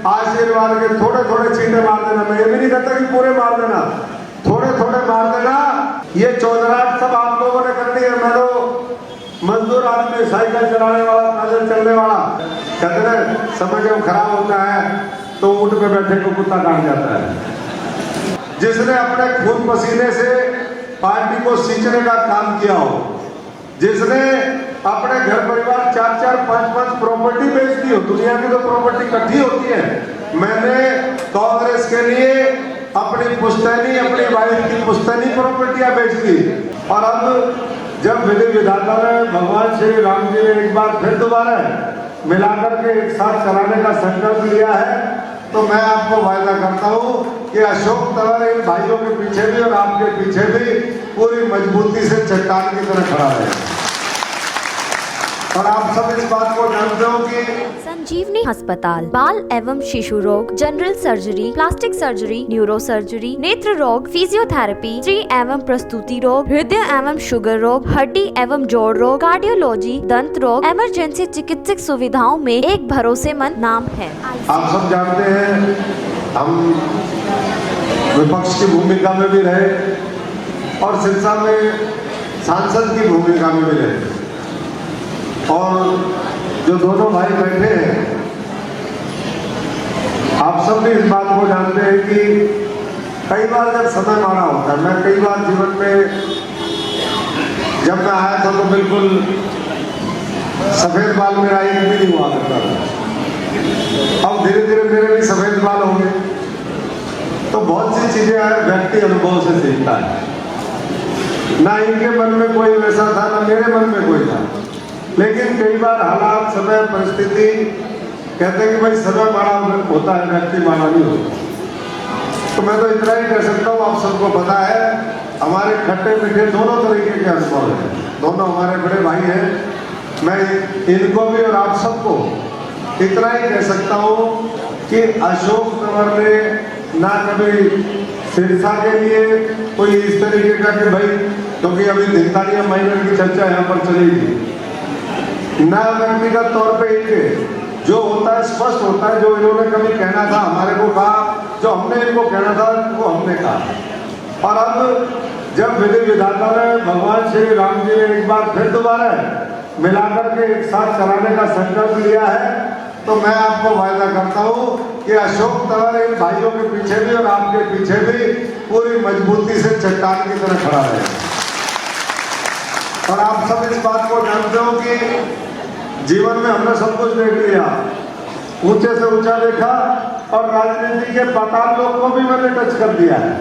आशीर्वाद के थोड़े थोड़े छींटे मार देना। मैं ये भी नहीं कहता कि पूरे मार देना, थोड़े थोड़े मार देना। ये चौधराहट सब आप लोगों ने करनी है। मैं तो मजदूर आदमी, साइकिल चलाने वाला, पैदल चलने वाला, कहते हैं समय जब खराब होता है तो ऊंट पे बैठे को कुत्ता काट जाता है। जिसने अपने खून पसीने से पार्टी को सींचने का काम किया हो, जिसने अपने घर परिवार 4-4, 5-5 प्रॉपर्टी बेच दी हो, दुनिया की तो प्रॉपर्टी इकट्ठी होती है, मैंने कांग्रेस के लिए अपनी पुश्तैनी, अपनी वाइफ की पुश्तैनी प्रॉपर्टियां बेच दी। और अब जब विधि विधाता ने भगवान श्री राम जी ने एक बार फिर दोबारा मिलाकर के एक साथ चलाने का संकल्प लिया है, तो मैं आपको वायदा करता हूं कि अशोक तंवर इन भाइयों के पीछे भी और आपके पीछे भी पूरी मजबूती से चट्टान की तरह खड़ा है। और आप सब इस बात को जानते हो कि संजीवनी अस्पताल बाल एवं शिशु रोग, general surgery, plastic surgery, neuro surgery, नेत्र रोग, फिजियोथेरेपी, स्त्री एवं प्रसूति रोग, हृदय एवं शुगर रोग, हड्डी एवं जोड़ रोग, कार्डियोलॉजी, दंत रोग, इमरजेंसी चिकित्सक सुविधाओं में एक भरोसेमंद नाम है। आप सब जानते हैं, हम विपक्ष की भूमिका में भी रहे और सिरसा में सांसद की भूमिका में भी रहे। और जो दोनों भाई बैठे हैं, आप सब भी इस बात को जानते हैं कि कई बार जब समय मारा होता है, मैं कई बार जीवन में जब मैं आया था तो बिल्कुल सफेद बाल मेरा एक भी नहीं हुआ करता था। अब धीरे धीरे मेरे भी सफेद बाल हो गए, तो बहुत सी चीजें व्यक्ति अनुभव से सीखता है। ना इनके मन में कोई वैसा था, ना मेरे मन में कोई था, लेकिन कई बार हालात, समय, परिस्थिति कहते हैं कि भाई समय माड़ा होता है, व्यक्ति माड़ा नहीं होता। तो मैं तो इतना ही कह सकता हूँ, आप सबको पता है हमारे खट्टे मीठे दोनों तरीके के अनुभव हैं, दोनों हमारे बड़े भाई हैं। मैं इनको भी और आप सबको इतना ही कह सकता हूँ कि अशोक तंवर ने ना कभी सिरसा के लिए कोई इस तरीके का कि भाई, क्योंकि अभी धिनतानिया माइनर की चर्चा यहाँ पर चलेगी, ना व्यक्तिगत तौर पे इनके जो होता है स्पष्ट होता है, जो इन्होंने कभी कहना था हमारे को कहा, जो हमने इनको कहना था वो हमने कहा। और अब जब विधि विधाता ने भगवान श्री राम जी ने एक बार फिर दोबारा मिलाकर के एक साथ चलाने का संकल्प लिया है, तो मैं आपको वायदा करता हूं कि अशोक तंवर इन भाइयों के पीछे भी और आपके पीछे भी पूरी मजबूती से चट्टान की तरह खड़ा है। और आप सब इस बात को जानते हो कि जीवन में हमने सब कुछ देख लिया, ऊंचे से ऊंचा देखा, और राजनीति के पाताल लोग को भी मैंने टच कर दिया है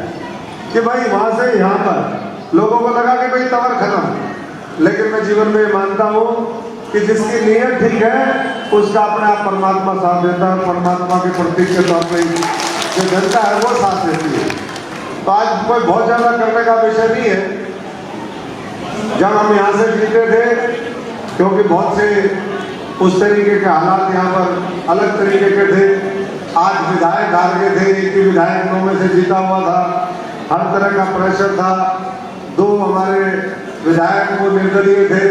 कि भाई वहां से यहाँ पर लोगों को लगा कि भाई तंवर खत्म। लेकिन मैं जीवन में मानता हूँ कि जिसकी नीयत ठीक है उसका अपने आप परमात्मा साथ देता है। परमात्मा के प्रतीक के तौर पर जो जनता है वो साथ देती है। तो आज कोई बहुत ज्यादा करने का विषय नहीं है। जब हम यहाँ से जीते थे, क्योंकि बहुत से उस तरीके के हालात यहाँ पर अलग तरीके के थे, आज विधायक हार गए थे, एक ही विधायक 9 में से जीता हुआ था, हर तरह का प्रेशर था। 2 हमारे विधायक वो निर्दलीय थे,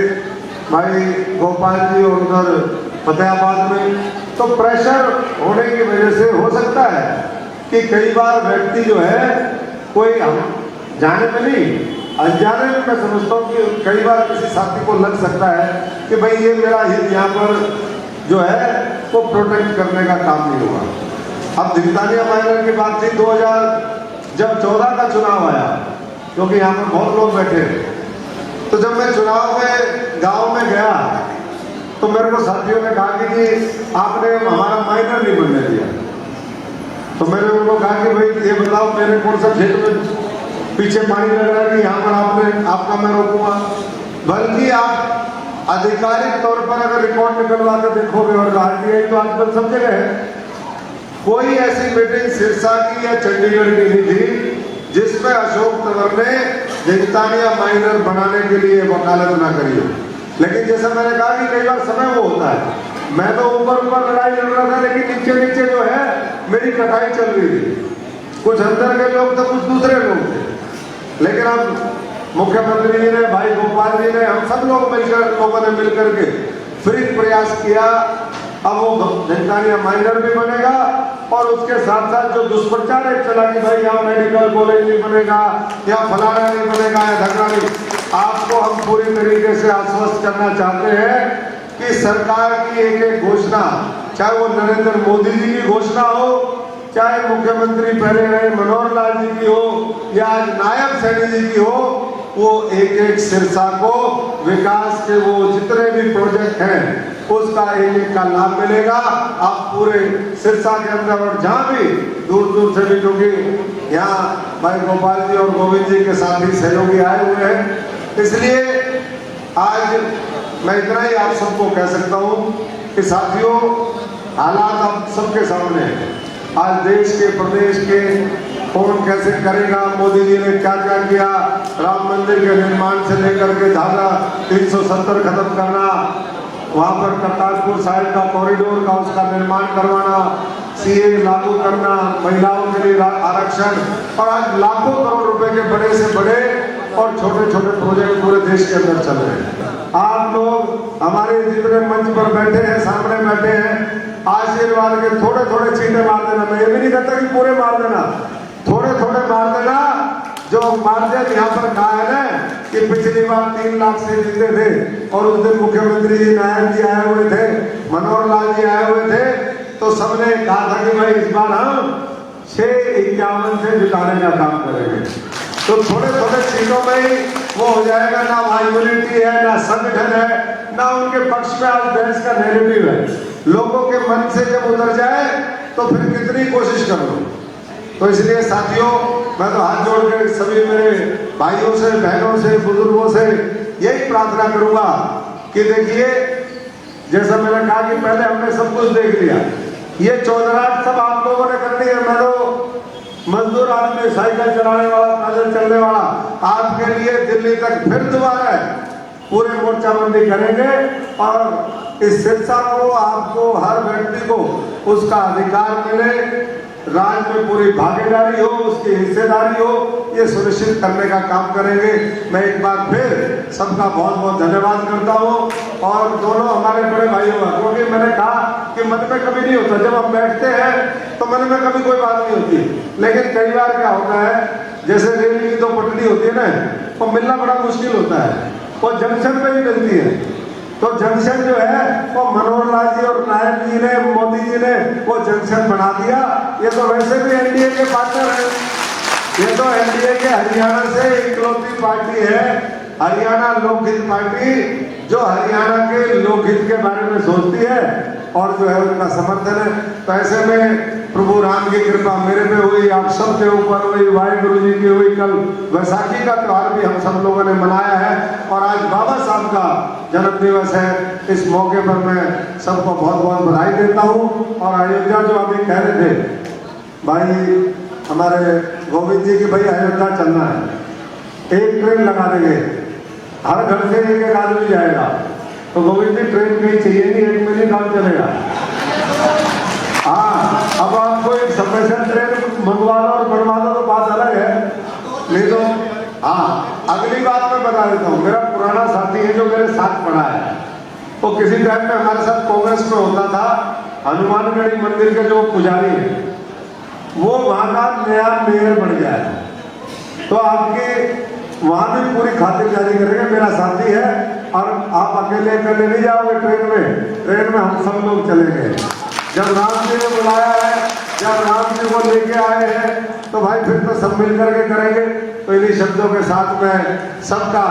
भाई गोपाल जी और उधर फतेहाबाद में। तो प्रेशर होने की वजह से हो सकता है कि कई बार व्यक्ति जो है, कोई हम जाने में नहीं अनजाने में, मैं समझता हूँ कि कई बार किसी साथी को लग सकता है कि भाई ये मेरा हित यहाँ पर जो है वो प्रोटेक्ट करने का काम नहीं हुआ। अब धिनतानिया माइनर की बात थी 2014 का चुनाव आया, क्योंकि यहाँ पर बहुत लोग बैठे। तो जब मैं चुनाव में गांव में गया तो मेरे को साथियों ने कहा कि जी आपने हमारा माइनर नहीं बनने दिया। तो मैंने उनको कहा कि भाई ये बताओ मेरे कौन सा क्षेत्र में पीछे पानी लग रहा है कि यहाँ पर आपका मैं रोकूंगा। बल्कि आप आधिकारिक तौर पर अगर रिकॉर्ड निकलवा के देखोगे, और RTI तो आजकल सब जगह है, कोई ऐसी मीटिंग सिरसा की या चंडीगढ़ की नहीं थी जिसमें अशोक तंवर ने धिनतानिया माइनर बनाने के लिए वकालत ना करी हो। लेकिन जैसा मैंने कहा कि कई बार समय वो होता है, मैं तो ऊपर ऊपर लड़ाई लड़ रहा था, लेकिन नीचे नीचे जो है मेरी कटाई चल रही थी। कुछ अंदर के लोग थे, कुछ दूसरे लोग थे। लेकिन अब मुख्यमंत्री जी ने, भाई गोपाल जी ने, हम सब लोग मिलकर, लोगों ने मिलकर के फिर प्रयास किया। अब वो धिनतानिया माइनर भी बनेगा और उसके साथ साथ जो दुष्प्रचार एक चला कि भाई यहाँ मेडिकल कॉलेज नहीं बनेगा या फलाना नहीं बनेगा या धगड़ा नहीं, आपको हम पूरी तरीके से आश्वस्त करना चाहते हैं कि सरकार की एक एक घोषणा, चाहे वो नरेंद्र मोदी जी की घोषणा हो, चाहे मुख्यमंत्री पहले रहे मनोहर लाल जी की हो या आज नायब सैनी जी की हो, वो एक एक सिरसा को विकास के वो जितने भी प्रोजेक्ट हैं उसका एक एक का लाभ मिलेगा। आप पूरे सिरसा के अंदर और जहाँ भी दूर दूर से भी, क्योंकि यहाँ भाई गोपाल जी और गोविंद जी के साथी सहयोगी आए हुए हैं, इसलिए आज मैं इतना ही आप सबको कह सकता हूँ कि साथियों, हालात आप सबके सामने हैं। आज देश के, प्रदेश के कौन कैसे करेगा, मोदी जी ने क्या क्या किया, राम मंदिर के निर्माण से लेकर के धारा 370 खत्म करना, वहाँ पर करतारपुर साहिब का कॉरिडोर का उसका निर्माण करवाना, सीए लागू करना, महिलाओं के लिए आरक्षण, और आज लाखों करोड़ रुपए के बड़े से बड़े और छोटे छोटे प्रोजेक्ट पूरे देश के अंदर चल रहे हैं। आप लोग हमारे जितने मंच पर बैठे हैं, सामने बैठे हैं, आशीर्वाद के थोड़े थोड़े छींटे मार देना। मैं ये भी नहीं कहता कि पूरे मार देना, थोड़े थोड़े मार देना। जो मार्जिन यहाँ पर कहा है ना कि पिछली बार 3 लाख से जीते थे और उस दिन मुख्यमंत्री जी नायक जी आए हुए थे, मनोहर लाल जी आए हुए थे, तो सबने कहा था कि भाई इस बार हम 651 से जिताने का काम करेंगे। तो थोड़े थोड़े सीटों में ही वो हो जाएगा, ना वहाँ यूनिटी है, ना संगठन है, ना उनके पक्ष में आज देश का नैरेटिव है। लोगों के मन से जब उतर जाए तो फिर कितनी कोशिश कर लो। तो इसलिए साथियों, मैं तो हाथ जोड़ के सभी मेरे भाइयों से, बहनों से, बुजुर्गों से यही प्रार्थना करूंगा कि देखिए, जैसा मैंने कहा कि पहले हमने सब कुछ देख लिया, ये चौधराहट सब आप लोगों ने करनी है। मैं तो मजदूर आदमी, साइकिल चलाने वाला, पैदल चलने वाला, आपके लिए दिल्ली तक फिर दोबारा है, पूरे मोर्चाबंदी करेंगे और इस सिरसा को, आपको, हर व्यक्ति को उसका अधिकार मिले, राज में पूरी भागीदारी हो, उसकी हिस्सेदारी हो, ये सुनिश्चित करने का काम करेंगे। मैं एक बार फिर सबका बहुत बहुत धन्यवाद करता हूँ और दोनों हमारे बड़े भाइयों का, क्योंकि मैंने कहा कि मन में कभी नहीं होता, जब हम बैठते हैं तो मन में कभी कोई बात नहीं होती, लेकिन कई बार क्या होता है, जैसे रेल की 2 पटरी होती है ना, वो मिलना बड़ा मुश्किल होता है, वो जंक्शन पे ही मिलती है। तो जंक्शन जो है वो मनोहर लाल जी और नायक जी ने, मोदी जी ने वो जंक्शन बना दिया। ये तो वैसे भी एनडीए के पार्टनर है, ये तो एनडीए के हरियाणा से इकलौती पार्टी है, हरियाणा लोकहित पार्टी, जो हरियाणा के लोकहित के बारे में सोचती है और जो है उनका समर्थन है। तो ऐसे में प्रभु राम की कृपा मेरे पे हुई, आप सब के ऊपर हुई, वाहिगुरु जी की हुई। कल वैसाखी का त्योहार भी हम सब लोगों ने मनाया है और आज बाबा साहब का जन्म दिवस है। इस मौके पर मैं सबको बहुत बहुत बधाई देता हूँ। और अयोध्या जो अभी कह रहे थे भाई हमारे गोविंद जी की, भाई अयोध्या चलना है, एक ट्रेन लगा देंगे, हर घर से एक एक आदमी जाएगा, तो गोविंद जी ट्रेन कहीं चाहिए नहीं, 1 महीने काम चलेगा। हाँ, अब आपको एक स्पेशल ट्रेन मंगवा दो और बनवा दो तो बात अलग है, नहीं तो हाँ। अगली बात मैं बता देता हूँ, मेरा पुराना साथी है जो मेरे साथ पढ़ा है, वो किसी टाइम में हमारे साथ कांग्रेस में होता था, हनुमानगढ़ी मंदिर के जो पुजारी है, वो वहाँ का नया मेयर बन गया है। तो आपकी वहाँ भी पूरी खातिरदारी करेंगे, मेरा साथी है, और आप अकेले नहीं जाओगे ट्रेन में हम सब लोग चलेंगे। जब राम जी ने बुलाया है, जब राम जी को लेके आए हैं, तो भाई फिर तो सब मिल करके करेंगे। तो इन्हीं शब्दों के साथ में सबका,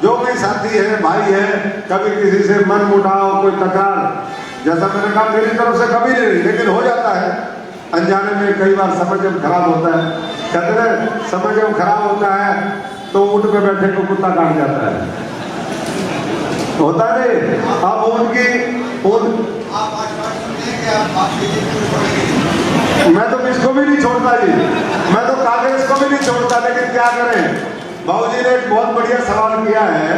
जो भी साथी है, भाई है, कभी किसी से मन मुटाव, कोई तकरार, जैसा मैंने कहा मेरी तरफ से कभी नहीं, लेकिन हो जाता है अनजाने में, कई बार समझ जब खराब होता है, कहते हैं समझ जब खराब होता है तो ऊँट पे बैठे को कुत्ता काट जाता है, होता नहीं। अब मैं तो किसको भी नहीं छोड़ता जी, मैं तो कांग्रेस को भी नहीं छोड़ता, लेकिन क्या करें, बाबूजी ने एक बहुत बढ़िया सवाल किया है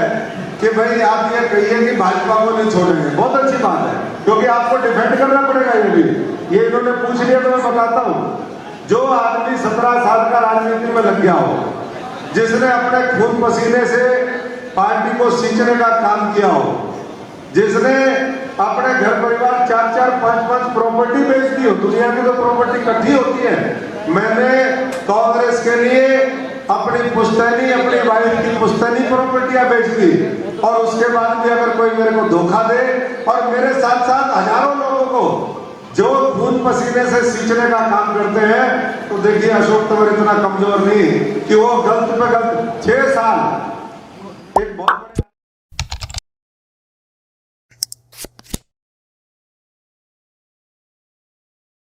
कि भाई आप ये कहिए कि भाजपा को नहीं छोड़ेंगे, बहुत अच्छी बात है, क्योंकि आपको डिफेंड करना पड़ेगा। ये इन्होंने पूछ लिया तो मैं बताता हूँ, जो आदमी 17 साल का राजनीति में लग गया हो, जिसने अपने खून पसीने से पार्टी को सींचने का काम किया हो, जिसने अपने घर परिवार 4-4, 5-5 प्रॉपर्टी बेच दी हो। दुनिया की तो प्रॉपर्टी इकट्ठी होती है। मैंने कांग्रेस के लिए अपनी पुश्तैनी, अपनी वाइफ की पुश्तैनी प्रॉपर्टियां बेच दी, और उसके बाद भी अगर कोई मेरे को धोखा दे, और मेरे साथ साथ हजारों लोगों को जो खून पसीने से सींचने का काम करते हैं, तो देखिए अशोक तंवर इतना कमजोर नहीं कि वो गलत पे गलत 6 साल